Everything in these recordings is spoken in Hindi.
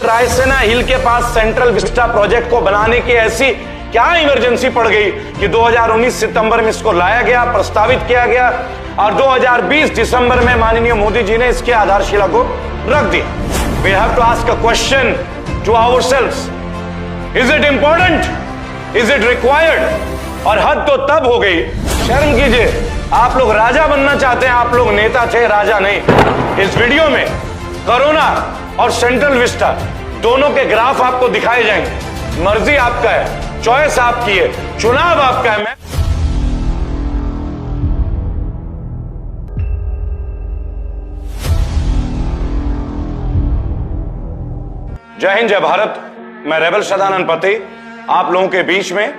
रायसेना हिल के पास सेंट्रल विस्टा प्रोजेक्ट को बनाने की ऐसी क्या इमरजेंसी पड़ गई कि 2019 सितंबर में इसको लाया गया, प्रस्तावित किया गया और 2020 दिसंबर में माननीय मोदी जी ने इसके आधारशिला को रख दिया। We have to ask a question to ourselves. Is it important? Is it required? और हद तो तब हो गई, शर्म कीजिए, आप लोग राजा बनना चाहते हैं, आप लोग नेता थे, राजा नहीं। इस वीडियो में कोरोना और सेंट्रल विस्टा दोनों के ग्राफ आपको दिखाए जाएंगे। मर्जी आपका है, चॉइस आपकी है, चुनाव आपका है। मैं जय हिंद, जय भारत। मैं रेबल सदानंद पति आप लोगों के बीच में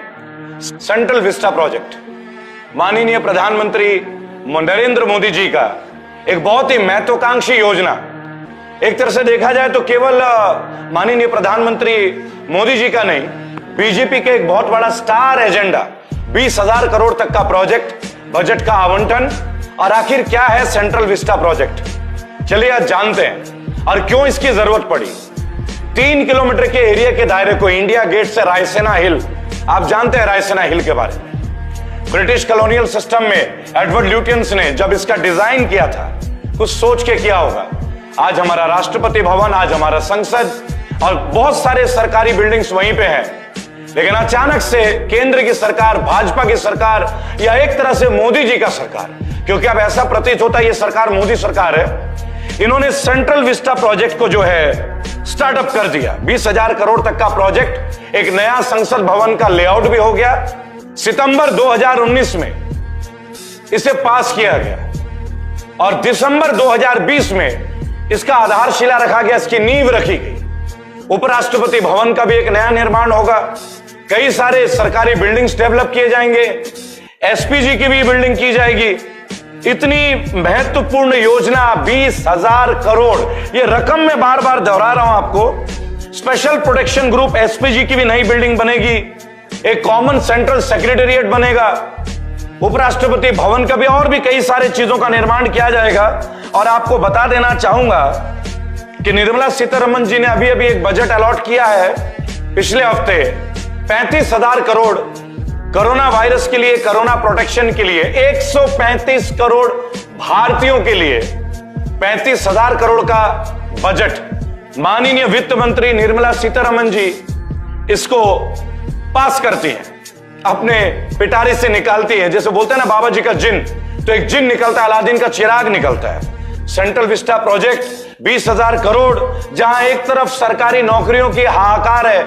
सेंट्रल विस्टा प्रोजेक्ट माननीय प्रधानमंत्री नरेंद्र मोदी जी का एक बहुत ही महत्वाकांक्षी योजना। एक तरह से देखा जाए तो केवल माननीय प्रधानमंत्री मोदी जी का नहीं, बीजेपी के एक बहुत बड़ा स्टार एजेंडा 20,000 करोड़ तक का प्रोजेक्ट, बजट का आवंटन। और आखिर क्या है सेंट्रल विस्टा प्रोजेक्ट, चलिए आज जानते हैं और क्यों इसकी जरूरत पड़ी। 3 किलोमीटर के एरिया के दायरे को इंडिया गेट से रायसेना हिल, आप जानते हैं रायसेना हिल के बारे में। ब्रिटिश कॉलोनियल सिस्टम में एडवर्ड ल्यूटियंस ने जब इसका डिजाइन किया था, कुछ सोच के किया होगा। आज हमारा राष्ट्रपति भवन, आज हमारा संसद और बहुत सारे सरकारी बिल्डिंग्स वहीं पे हैं। लेकिन अचानक से केंद्र की सरकार, भाजपा की सरकार या एक तरह से मोदी जी का सरकार, क्योंकि अब ऐसा प्रतीत होता है ये सरकार मोदी सरकार है, इन्होंने सेंट्रल विस्टा प्रोजेक्ट को जो है स्टार्टअप कर दिया। 20,000 करोड़ तक का प्रोजेक्ट, एक नया संसद भवन का लेआउट भी हो गया। सितंबर 2019 में इसे पास किया गया और दिसंबर 2020 में इसका आधारशिला रखा गया, इसकी नींव रखी गई। उपराष्ट्रपति भवन का भी एक नया निर्माण होगा, कई सारे सरकारी बिल्डिंग्स डेवलप किए जाएंगे, एसपीजी की भी बिल्डिंग की जाएगी। इतनी महत्वपूर्ण योजना 20,000 करोड़, ये रकम मैं बार बार दोहरा रहा हूं आपको। स्पेशल प्रोटेक्शन ग्रुप एसपीजी की भी नई बिल्डिंग बनेगी, एक कॉमन सेंट्रल सेक्रेटेरिएट बनेगा, उपराष्ट्रपति भवन का भी और भी कई सारे चीजों का निर्माण किया जाएगा। और आपको बता देना चाहूंगा कि निर्मला सीतारमण जी ने अभी अभी एक बजट अलॉट किया है पिछले हफ्ते, 35,000 करोड़ कोरोना वायरस के लिए, कोरोना प्रोटेक्शन के लिए। 135 करोड़ भारतीयों के लिए 35,000 करोड़ का बजट माननीय वित्त मंत्री निर्मला सीतारमण जी इसको पास करती हैं, अपने पिटारे से निकालती है। जैसे बोलते हैं ना बाबा जी का जिन, तो एक जिन निकलता है, अलादीन का चिराग निकलता है। सेंट्रल विस्टा प्रोजेक्ट 20,000 करोड़, जहां एक तरफ सरकारी नौकरियों की हाहाकार है,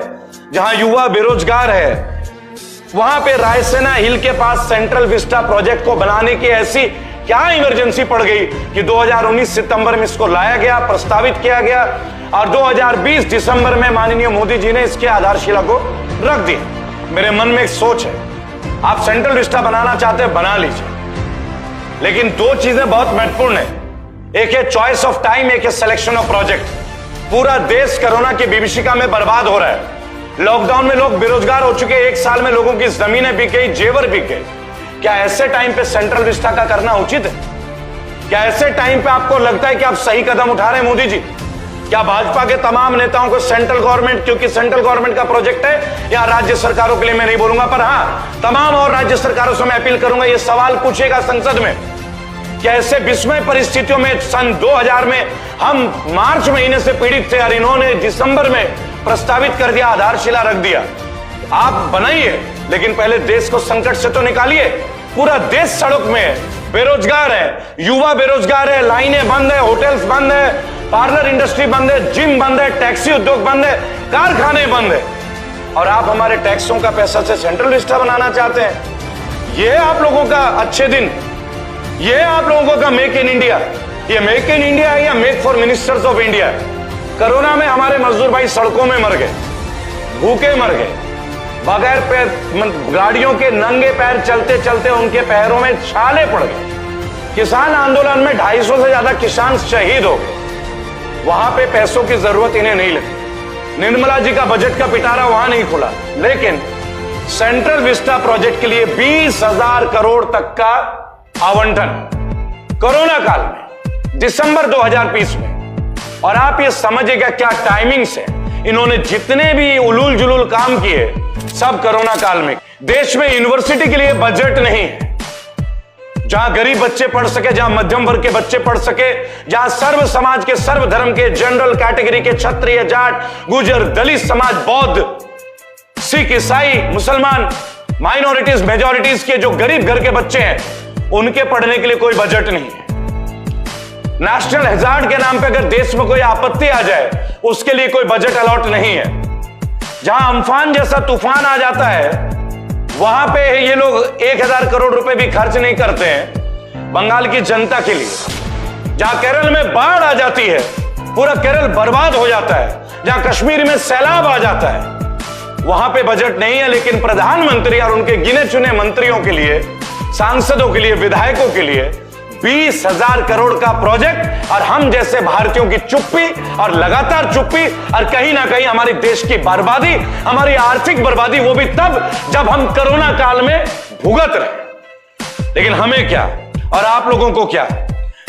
जहां युवा बेरोजगार है, वहां पे रायसेना हिल के पास सेंट्रल विस्टा प्रोजेक्ट को बनाने की ऐसी क्या इमरजेंसी पड़ गई कि 2019 सितंबर में इसको लाया गया, प्रस्तावित किया गया और 2020 दिसंबर में माननीय मोदी जी ने इसके आधारशिला को रख दिया। मेरे मन में एक सोच है, आप सेंट्रल विस्टा बनाना चाहते हैं, बना लीजिए, लेकिन दो चीजें बहुत महत्वपूर्ण है। एक है चॉइस ऑफ टाइम, एक है सिलेक्शन ऑफ प्रोजेक्ट। पूरा देश कोरोना की विभीषिका में बर्बाद हो रहा है। लॉकडाउन में लोग बेरोजगार हो चुके, एक साल में लोगों की जमीनें बिक गई, जेवर बिक गए। क्या ऐसे टाइम पे सेंट्रल विस्टा का करना उचित है? क्या ऐसे टाइम पे आपको लगता है कि आप सही कदम उठा रहे हैं मोदी जी? क्या भाजपा के तमाम नेताओं को सेंट्रल गवर्नमेंट, क्योंकि सेंट्रल गवर्नमेंट का प्रोजेक्ट है, या राज्य सरकारों के लिए मैं नहीं बोलूंगा, पर हां तमाम और राज्य सरकारों से मैं अपील करूंगा, यह सवाल पूछेगा संसद में, क्या ऐसे विस्मय परिस्थितियों में सन 2000 में हम मार्च महीने से पीड़ित थे और इन्होंने दिसंबर में प्रस्तावित कर दिया, आधारशिला रख दिया। आप बनाइए, लेकिन पहले देश को संकट से तो निकालिए। पूरा देश सड़क में है, बेरोजगार है, युवा बेरोजगार है, लाइनें बंद है, होटल्स बंद है, पार्लर इंडस्ट्री बंद है, जिम बंद है, टैक्सी उद्योग बंद है, कारखाने बंद है, और आप हमारे टैक्सों का पैसा से सेंट्रल विस्टा बनाना चाहते हैं। यह आप लोगों का अच्छे दिन, यह आप लोगों का मेक इन इंडिया। ये मेक इन इंडिया है या make for ministers of India? Corona में हमारे मजदूर भाई सड़कों में मर गए, भूखे मर गए, बगैर पैर, गाड़ियों के नंगे पैर चलते चलते उनके पैरों में छाले पड़ गए। किसान आंदोलन में 250 से ज्यादा किसान शहीद हो गए। वहां पे पैसों की जरूरत इन्हें नहीं लगी। निर्मला जी का बजट का पिटारा वहां नहीं खुला, लेकिन सेंट्रल विस्टा प्रोजेक्ट के लिए 20,000 करोड़ तक का आवंटन कोरोना काल में, दिसंबर 2020 में। और आप ये समझिएगा क्या टाइमिंग्स है, इन्होंने जितने भी उलूल जुलूल काम किए सब कोरोना काल में। देश में यूनिवर्सिटी के लिए बजट नहीं है जहां गरीब बच्चे पढ़ सके, जहां मध्यम वर्ग के बच्चे पढ़ सके, जहां सर्व समाज के, सर्व धर्म के, जनरल कैटेगरी के, क्षत्रिय, जाट, गुजर, दलित समाज, बौद्ध, सिख, ईसाई, मुसलमान, माइनॉरिटीज, मेजॉरिटीज के जो गरीब घर के बच्चे हैं उनके पढ़ने के लिए कोई बजट नहीं है। नेशनल हैजार्ड के नाम पे अगर देश में कोई आपत्ति आ जाए उसके लिए कोई बजट अलॉट नहीं है। जहां अम्फान जैसा तूफान आ जाता है वहां पे ये लोग 1000 करोड़ रुपए भी खर्च नहीं करते हैं बंगाल की जनता के लिए। जहां केरल में बाढ़ आ जाती है, पूरा केरल बर्बाद हो जाता है, जहां कश्मीर में सैलाब आ जाता है, वहां पे बजट नहीं है। लेकिन प्रधानमंत्री और उनके गिने चुने मंत्रियों के लिए, सांसदों के लिए, विधायकों के लिए 20,000 करोड़ का प्रोजेक्ट, और हम जैसे भारतीयों की चुप्पी और लगातार चुप्पी, और कहीं ना कहीं हमारे देश की बर्बादी, हमारी आर्थिक बर्बादी, वो भी तब जब हम कोरोना काल में भुगत रहे। लेकिन हमें क्या और आप लोगों को क्या?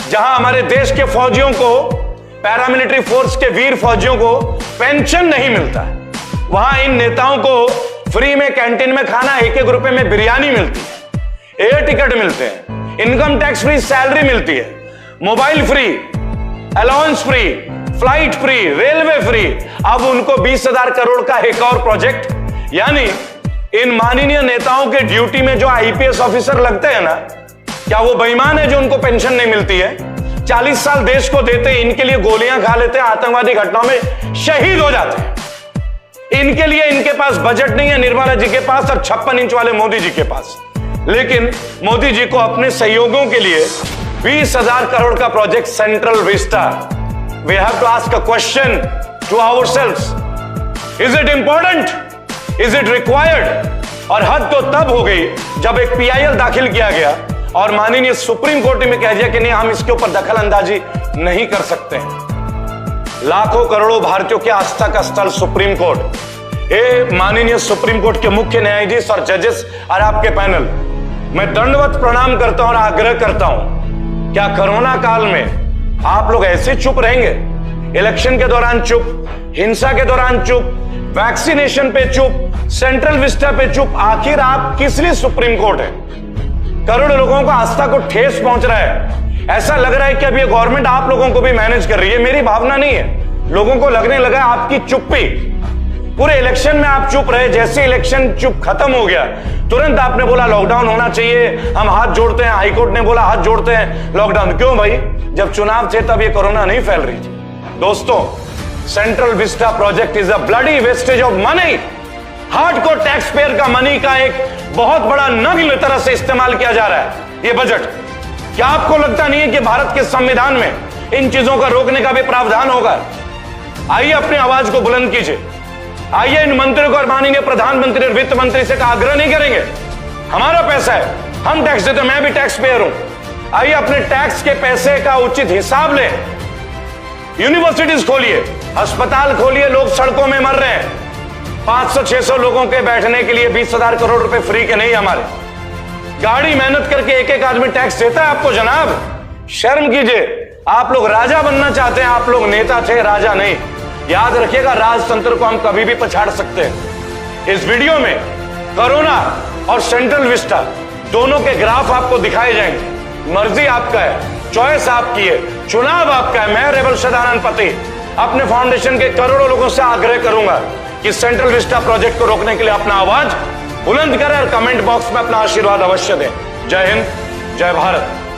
जहां हमारे देश के फौजियों को, पैरामिलिट्री फोर्स के वीर फौजियों को पेंशन नहीं मिलता है, वहां इन नेताओं को फ्री में कैंटीन में खाना 1-1 रुपए में बिरयानी मिलती है, एयर टिकट मिलते हैं, इनकम टैक्स फ्री सैलरी मिलती है, mobile free, allowance free, flight free, railway free. अब उनको 20,000 करोड़ का एक और प्रोजेक्ट, यानी इन माननीय नेताओं के ड्यूटी में जो आईपीएस ऑफिसर लगते हैं ना, क्या वो बेईमान है जो उनको पेंशन नहीं मिलती है? 40 साल देश को देते, इनके लिए गोलियां खा लेते हैं, आतंकवादी घटनाओं में शहीद हो जाते हैं। इनके लिए इनके पास बजट नहीं है, निर्मला जी के पास और 56 इंच वाले मोदी जी के पास। लेकिन मोदी जी को अपने सहयोगियों के लिए 20,000 करोड़ का project Central Vista. We have to ask a question to ourselves, is it important, is it required? और हद तो तब हो गई जब एक पीआईएल दाखिल किया गया और माननीय सुप्रीम कोर्ट में कह दिया कि नहीं, हम इसके ऊपर दखल अंदाजी नहीं कर सकते हैं। लाखों करोड़ों भारतीयों के आस्था का स्थल सुप्रीम कोर्ट। ए माननीय सुप्रीम कोर्ट के मुख्य न्यायाधीश और जजेस और आपके पैनल, मैं दंडवत प्रणाम करता हूं और आग्रह करता हूं, क्या कोरोना काल में आप लोग ऐसे चुप रहेंगे? इलेक्शन के दौरान चुप, हिंसा के दौरान चुप, वैक्सीनेशन पे चुप, सेंट्रल विस्टा पे चुप। आखिर आप किस लिए सुप्रीम कोर्ट है? करोड़ों लोगों को आस्था को ठेस पहुंच रहा है। ऐसा लग रहा है कि अब ये गवर्नमेंट आप लोगों को भी मैनेज कर रही है। मेरी भावना नहीं है, लोगों को लगने लगा आपकी चुप्पी। पूरे इलेक्शन में आप चुप रहे, जैसे इलेक्शन चुप खत्म हो गया तुरंत आपने बोला लॉकडाउन होना चाहिए, हम हाथ जोड़ते हैं, हाईकोर्ट ने बोला हाथ जोड़ते हैं, लॉकडाउन। क्यों भाई? जब चुनाव थे तब ये कोरोना नहीं फैल रही थी। दोस्तों, central Vista project is a bloody wastage of money. Hardcore tax payer का मनी का एक बहुत बड़ा नग्न तरह से इस्तेमाल किया जा रहा है ये बजट। क्या आपको लगता नहीं है कि भारत के संविधान में इन चीजों का रोकने का भी प्रावधान होगा? आइए अपनी आवाज को बुलंद कीजिए। आइए इन मंत्रियों को और माननीय प्रधानमंत्री और वित्त मंत्री से आग्रह नहीं करेंगे, हमारा पैसा है, हम टैक्स देते, मैं भी टैक्स पेयर हूं। आइए अपने टैक्स के पैसे का उचित हिसाब लें। यूनिवर्सिटीज खोलिए, अस्पताल खोलिए, लोग सड़कों में मर रहे हैं। 500-600 लोगों के बैठने के लिए 20,000 करोड़ रुपए फ्री के नहीं हमारे। गाड़ी मेहनत करके एक आदमी टैक्स देता है आपको? जनाब शर्म कीजिए। आप लोग राजा बनना चाहते हैं, आप लोग नेता थे, राजा नहीं। याद रखिएगा, राजतंत्र को हम कभी भी पछाड़ सकते हैं। इस वीडियो में कोरोना और सेंट्रल विस्टा दोनों के ग्राफ आपको दिखाए जाएंगे। मर्जी आपका है, चॉइस आपकी है, चुनाव आपका है। मैं रेबल सदानंद पति अपने फाउंडेशन के करोड़ों लोगों से आग्रह करूंगा कि सेंट्रल विस्टा प्रोजेक्ट को रोकने के लिए अपना आवाज बुलंद करें और कमेंट बॉक्स में अपना आशीर्वाद अवश्य दें। जय हिंद, जय भारत।